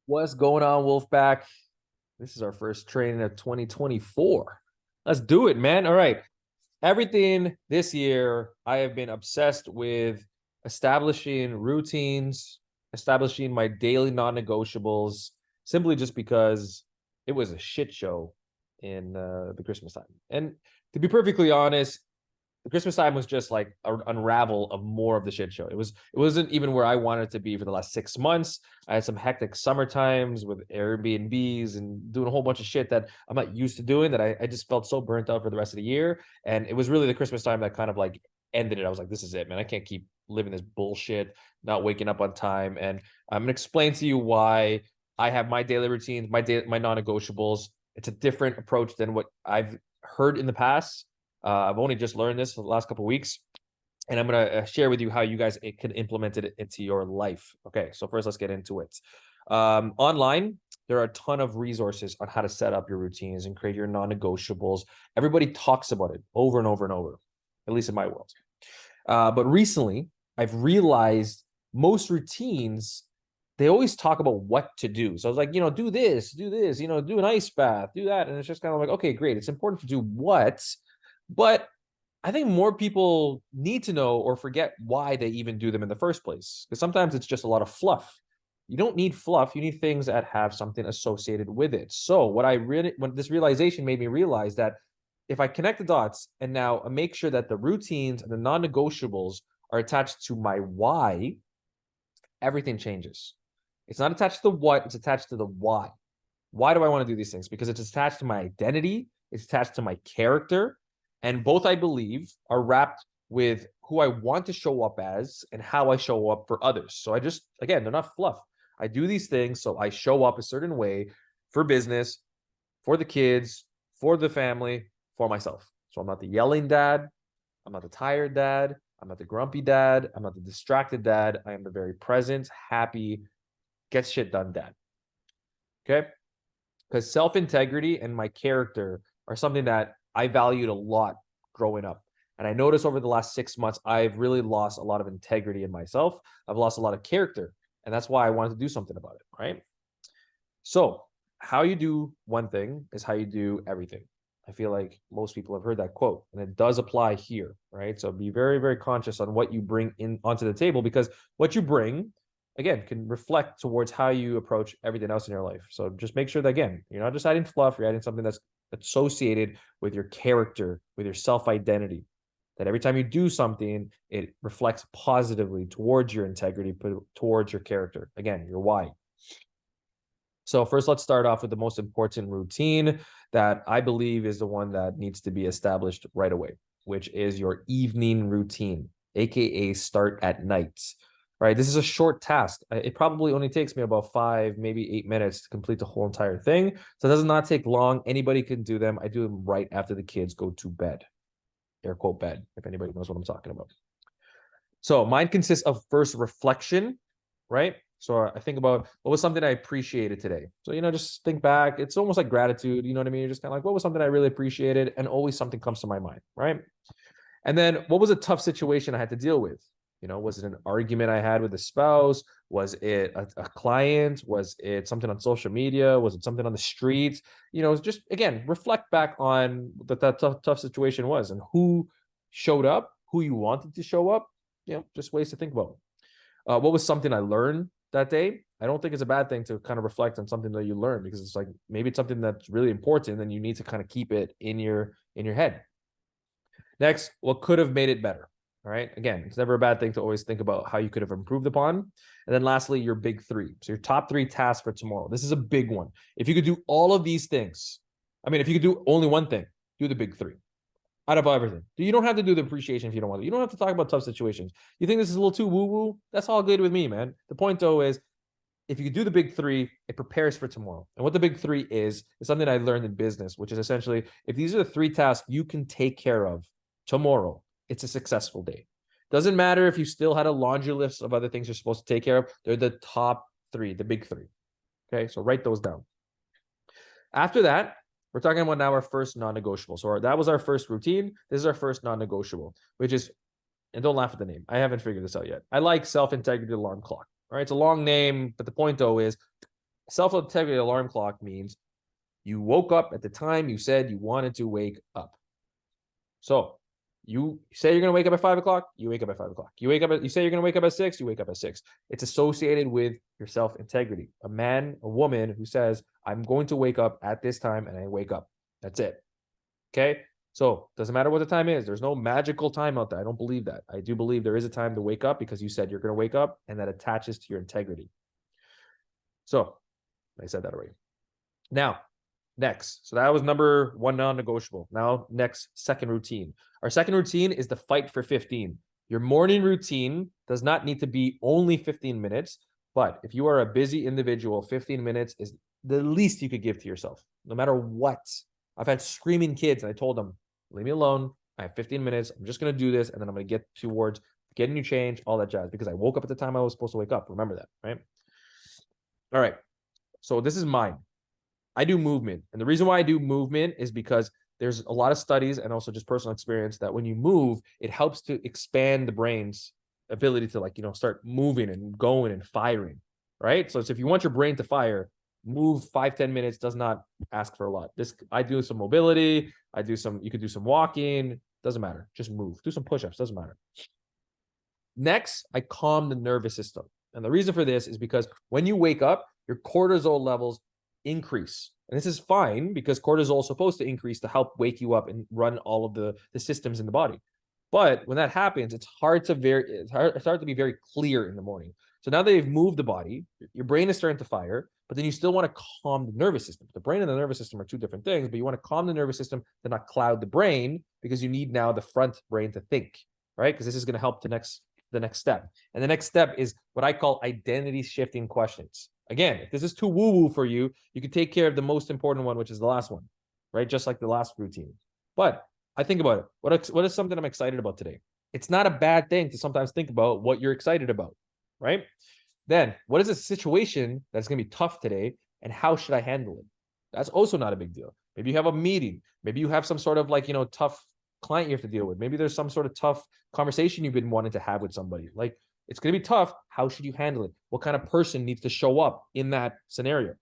What's going on, Wolfpack? This is our first training of 2024. Let's do it, man. All right. Everything this year, I have been obsessed with establishing routines, establishing my daily non-negotiables, simply just because it was a shit show in the Christmas time. And to be perfectly honest, the Christmas time was just like an unravel of more of the shit show. It wasn't even where I wanted to be for the last 6 months. I had some hectic summer times with Airbnbs and doing a whole bunch of shit that I'm not used to doing that I just felt so burnt out for the rest of the year. And it was really the Christmas time that kind of like ended it. I was like, this is it, man. I can't keep living this bullshit, not waking up on time. And I'm gonna explain to you why I have my daily routines, my non-negotiables. It's a different approach than what I've heard in the past. I've only just learned this for the last couple of weeks, and I'm going to share with you how you guys can implement it into your life. Okay, so first let's get into it. Online, there are a ton of resources on how to set up your routines and create your non-negotiables. Everybody talks about it over and over and over, at least in my world. But recently, I've realized most routines, they always talk about what to do. So I was like, do this, do an ice bath, do that. And it's just kind of like, okay, great. It's important to do what, but I think more people need to know or forget why they even do them in the first place. Because sometimes it's just a lot of fluff. You don't need fluff. You need things that have something associated with it. So when this realization made me realize that if I connect the dots and now make sure that the routines and the non-negotiables are attached to my why, everything changes. It's not attached to the what, it's attached to the why. Why do I want to do these things? Because it's attached to my identity, it's attached to my character, and both, I believe, are wrapped with who I want to show up as and how I show up for others. So again, they're not fluff. I do these things so I show up a certain way for business, for the kids, for the family, for myself. So I'm not the yelling dad. I'm not the tired dad. I'm not the grumpy dad. I'm not the distracted dad. I am the very present, happy, get shit done dad. Okay? Because self-integrity and my character are something that I valued a lot growing up. And I noticed over the last 6 months, I've really lost a lot of integrity in myself. I've lost a lot of character. And that's why I wanted to do something about it, right? So how you do one thing is how you do everything. I feel like most people have heard that quote, and it does apply here, right? So be very, very conscious on what you bring in onto the table, because what you bring, again, can reflect towards how you approach everything else in your life. So just make sure that, again, you're not just adding fluff, you're adding something that's associated with your character, with your self-identity. That every time you do something, it reflects positively towards your integrity, towards your character. Again, your why. So first, let's start off with the most important routine that I believe is the one that needs to be established right away, which is your evening routine, aka start at night. Right? This is a short task. It probably only takes me about 5, maybe 8 minutes to complete the whole entire thing. So it does not take long. Anybody can do them. I do them right after the kids go to bed. Air quote bed, if anybody knows what I'm talking about. So mine consists of first reflection, right? So I think about what was something I appreciated today. So, just think back. It's almost like gratitude. You know what I mean? You're just kind of like, what was something I really appreciated? And always something comes to my mind, right? And then what was a tough situation I had to deal with? Was it an argument I had with a spouse? Was it a client? Was it something on social media? Was it something on the streets? Just, again, reflect back on what that tough situation was and who showed up, who you wanted to show up. Just ways to think about. What was something I learned that day? I don't think it's a bad thing to kind of reflect on something that you learned, because it's like maybe it's something that's really important and you need to kind of keep it in your head. Next, what could have made it better? All right. Again, it's never a bad thing to always think about how you could have improved upon. And then lastly, your big 3. So your top 3 tasks for tomorrow. This is a big one. If you could do all of these things, if you could do only one thing, do the big 3 out of everything. You don't have to do the appreciation if you don't want to. You don't have to talk about tough situations. You think this is a little too woo-woo? That's all good with me, man. The point, though, is if you could do the big 3, it prepares for tomorrow. And what the big 3 is something I learned in business, which is essentially, if these are the 3 tasks you can take care of tomorrow, it's a successful day. Doesn't matter if you still had a laundry list of other things you're supposed to take care of. They're the top 3, the big 3. Okay, so write those down. After that, we're talking about now our first non-negotiable. So that was our first routine. This is our first non-negotiable, which is, and don't laugh at the name, I haven't figured this out yet. I like self-integrity alarm clock. All right, it's a long name, but the point, though, is Self-integrity alarm clock means you woke up at the time you said you wanted to wake up. So you say you're going to wake up at 5 o'clock, you wake up at 5 o'clock. You say you're going to wake up at 6, you wake up at 6. It's associated with your self-integrity. A man, a woman who says, I'm going to wake up at this time, and I wake up. That's it. Okay. So doesn't matter what the time is. There's no magical time out there. I don't believe that. I do believe there is a time to wake up because you said you're going to wake up, and that attaches to your integrity. So I said that already. Now, next. So that was number 1 non-negotiable. Now, next, second routine. Our second routine is the fight for 15. Your morning routine does not need to be only 15 minutes, but if you are a busy individual, 15 minutes is the least you could give to yourself, no matter what. I've had screaming kids, and I told them, leave me alone. I have 15 minutes. I'm just going to do this, and then I'm going to get towards getting you change, all that jazz, because I woke up at the time I was supposed to wake up. Remember that, right? All right. So this is mine. I do movement. And the reason why I do movement is because there's a lot of studies and also just personal experience that when you move, it helps to expand the brain's ability to, like, start moving and going and firing, right? So if you want your brain to fire, move 5-10 minutes does not ask for a lot. I do some mobility. You could do some walking. Doesn't matter. Just move. Do some push-ups. Doesn't matter. Next, I calm the nervous system. And the reason for this is because when you wake up, your cortisol levels increase. And this is fine because cortisol is supposed to increase to help wake you up and run all of the systems in the body. But when that happens, it's hard to be very clear in the morning. So now that you've moved the body, your brain is starting to fire, but then you still want to calm the nervous system. The brain and the nervous system are two different things, but you want to calm the nervous system to not cloud the brain, because you need now the front brain to think, right? Because this is going to help the next step. And the next step is what I call identity shifting questions. Again, if this is too woo-woo for you, you can take care of the most important one, which is the last one, right? Just like the last routine. But I think about it. What is something I'm excited about today? It's not a bad thing to sometimes think about what you're excited about, right? Then, what is a situation that's going to be tough today, and how should I handle it? That's also not a big deal. Maybe you have a meeting. Maybe you have some sort of tough client you have to deal with. Maybe there's some sort of tough conversation you've been wanting to have with somebody. Like, it's going to be tough. How should you handle it? What kind of person needs to show up in that scenario?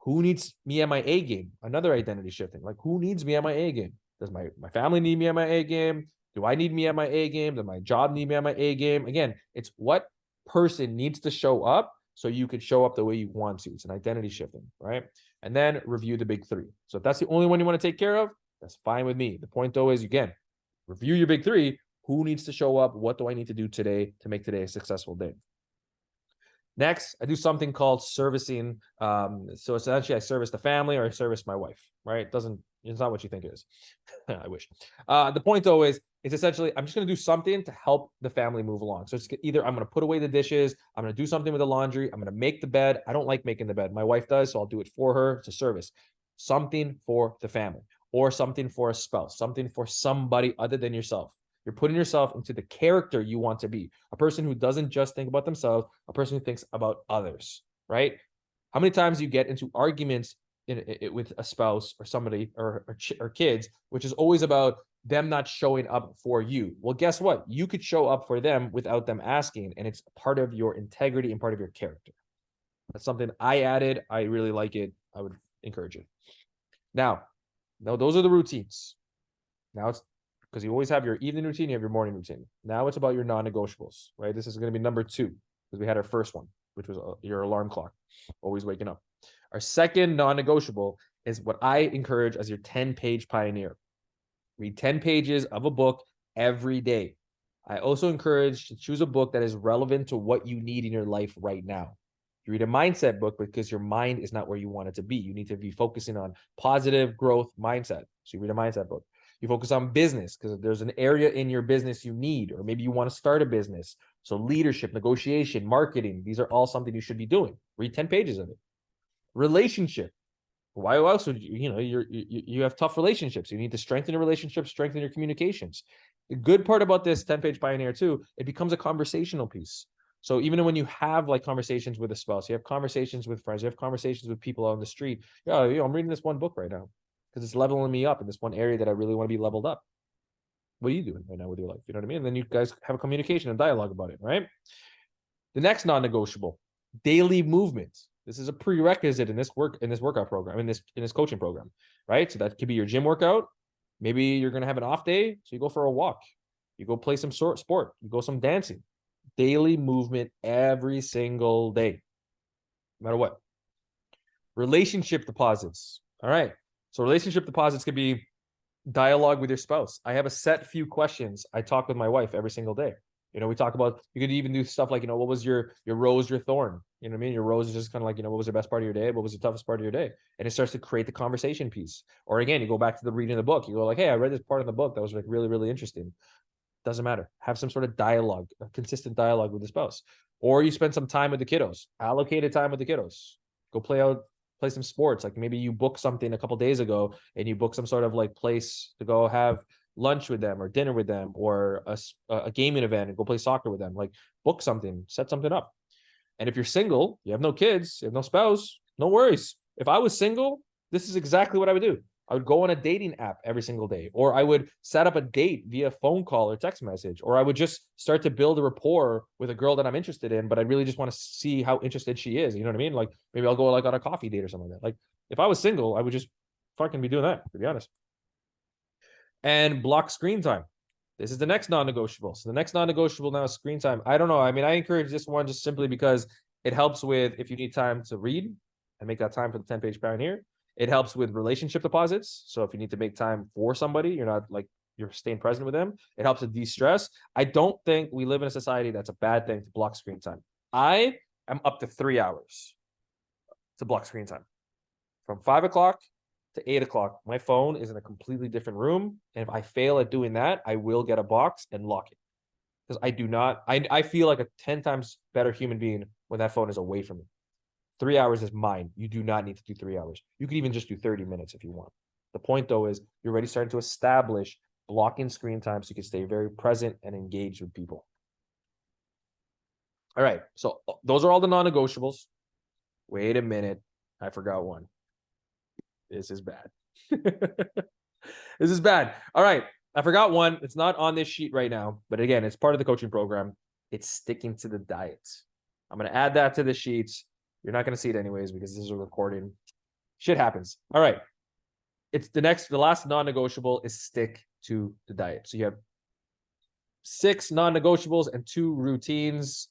Who needs me at my A game? Another identity shifting. Like, who needs me at my A game? Does my family need me at my A game? Do I need me at my A game? Does my job need me at my A game? Again, it's what person needs to show up so you could show up the way you want to. It's an identity shifting, right? And then review the big 3. So if that's the only one you want to take care of, that's fine with me. The point, though, is, again, review your big 3. Who needs to show up? What do I need to do today to make today a successful day? Next, I do something called servicing. So essentially, I service the family, or I service my wife, right? It's not what you think it is. I wish. The point, though, is it's essentially, I'm just going to do something to help the family move along. So it's either I'm going to put away the dishes, I'm going to do something with the laundry, I'm going to make the bed. I don't like making the bed. My wife does, so I'll do it for her. It's a service. Something for the family, or something for a spouse, something for somebody other than yourself. You're putting yourself into the character you want to be, a person who doesn't just think about themselves, a person who thinks about others, right? How many times you get into arguments with a spouse or somebody or kids, which is always about them not showing up for you? Well, guess what? You could show up for them without them asking, and it's part of your integrity and part of your character. That's something I added. I really like it. I would encourage it. Now, those are the routines. Now it's, because you always have your evening routine, you have your morning routine. Now it's about your non-negotiables, right? This is going to be number 2, because we had our first one, which was your alarm clock, always waking up. Our second non-negotiable is what I encourage as your 10-page pioneer. Read 10 pages of a book every day. I also encourage to choose a book that is relevant to what you need in your life right now. You read a mindset book because your mind is not where you want it to be. You need to be focusing on positive growth mindset. So you read a mindset book. You focus on business because there's an area in your business you need, or maybe you want to start a business. So leadership, negotiation, marketing, these are all something you should be doing. Read 10 pages of it. Relationship. Why else would you have tough relationships? You need to strengthen your relationships, strengthen your communications. The good part about this 10-page pioneer too, it becomes a conversational piece. So even when you have conversations with a spouse, you have conversations with friends, you have conversations with people on the street. I'm reading this one book right now because it's leveling me up in this one area that I really want to be leveled up. What are you doing right now with your life? You know what I mean? And then you guys have a communication and dialogue about it, right? The next non-negotiable, daily movement. This is a prerequisite in this workout program, in this coaching program, right? So that could be your gym workout. Maybe you're going to have an off day, so you go for a walk. You go play some sport. You go some dancing. Daily movement every single day, no matter what. Relationship deposits. All right. So relationship deposits could be dialogue with your spouse. I have a set few questions I talk with my wife every single day. We talk about, you could even do stuff like, what was your rose, your thorn? You know what I mean? Your rose is just kind of like, what was the best part of your day? What was the toughest part of your day? And it starts to create the conversation piece. Or again, you go back to the reading of the book. You go like, hey, I read this part of the book that was like really, really interesting. Doesn't matter. Have some sort of dialogue, a consistent dialogue with the spouse. Or you spend some time with the kiddos, allocated time with the kiddos. Go play some sports. Like maybe you book something a couple days ago and you book some sort of like place to go have lunch with them or dinner with them or a gaming event and go play soccer with them. Like book something, set something up. And if you're single, you have no kids, you have no spouse, no worries. If I was single, this is exactly what I would do. I would go on a dating app every single day, or I would set up a date via phone call or text message, or I would just start to build a rapport with a girl that I'm interested in, but I really just want to see how interested she is. You know what I mean? Like maybe I'll go like on a coffee date or something like that. Like if I was single, I would just fucking be doing that, to be honest. And block screen time. This is the next non-negotiable. So the next non-negotiable now is screen time. I don't know. I mean, I encourage this one just simply because it helps with if you need time to read and make that time for the 10-page pioneer. It helps with relationship deposits. So if you need to make time for somebody, you're not like you're staying present with them. It helps with de-stress. I don't think we live in a society that's a bad thing to block screen time. I am up to 3 hours to block screen time. From 5 o'clock to 8 o'clock, my phone is in a completely different room. And if I fail at doing that, I will get a box and lock it. Because I feel like a 10 times better human being when that phone is away from me. 3 hours is mine. You do not need to do 3 hours. You could even just do 30 minutes if you want. The point, though, is you're already starting to establish blocking screen time so you can stay very present and engaged with people. All right. So those are all the non-negotiables. Wait a minute. I forgot one. This is bad. This is bad. All right. I forgot one. It's not on this sheet right now, but again, it's part of the coaching program. It's sticking to the diet. I'm going to add that to the sheets. You're not going to see it anyways because this is a recording. Shit happens. All right. The last non-negotiable is stick to the diet. So you have 6 non-negotiables and 2 routines.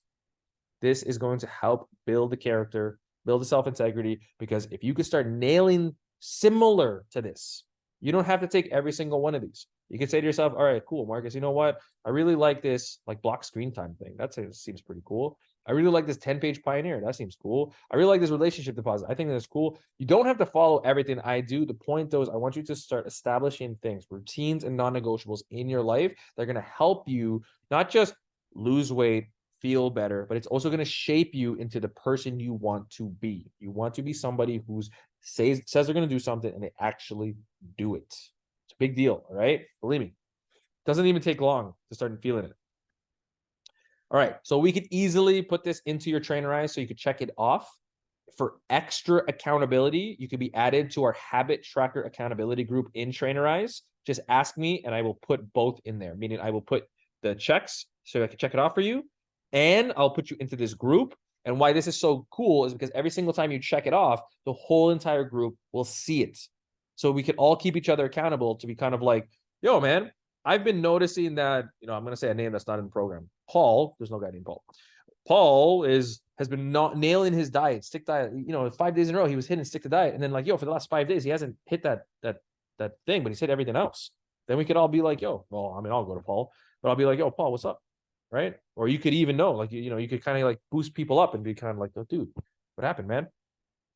This is going to help build the character, build the self-integrity, because if you could start nailing similar to this, you don't have to take every single one of these. You can say to yourself, all right, cool, Marcus, you know what? I really like this like block screen time thing. That seems pretty cool. I really like this 10-page pioneer. That seems cool. I really like this relationship deposit. I think that's cool. You don't have to follow everything I do. The point, though, is I want you to start establishing things, routines and non-negotiables in your life that are going to help you not just lose weight, feel better, but it's also going to shape you into the person you want to be. You want to be somebody who says they're going to do something and they actually do it. It's a big deal, all right? Believe me. Doesn't even take long to start feeling it. All right, so we could easily put this into your Trainerize so you could check it off. For extra accountability, you could be added to our habit tracker accountability group in Trainerize. Just ask me and I will put both in there, meaning I will put the checks so I can check it off for you, and I'll put you into this group. And why this is so cool is because every single time you check it off, the whole entire group will see it. So we can all keep each other accountable to be kind of like, yo, man, I've been noticing that, I'm going to say a name that's not in the program. Paul, there's no guy named Paul. Paul has been not nailing his diet, stick diet. 5 days in a row, he was hitting stick to diet. And then like, for the last 5 days, he hasn't hit that thing, but he's hit everything else. Then we could all be like, I'll go to Paul, but I'll be like, yo, Paul, what's up? Right? Or you could even know, like, you could kind of like boost people up and be kind of like, oh, dude, what happened, man?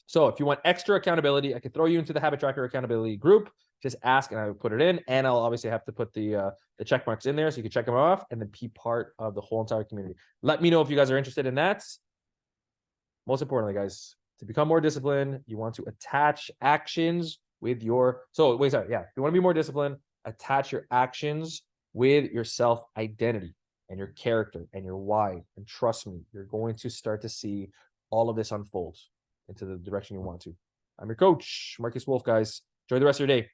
So if you want extra accountability, I could throw you into the habit tracker accountability group. Just ask and I would put it in, and I'll obviously have to put the check marks in there so you can check them off and then be part of the whole entire community. Let me know if you guys are interested in that. Most importantly, guys, to become more disciplined, you want to attach actions with your, if you want to be more disciplined, attach your actions with your self-identity and your character and your why. And trust me, you're going to start to see all of this unfold into the direction you want to. I'm your coach, Marcus Wolf, guys. Enjoy the rest of your day.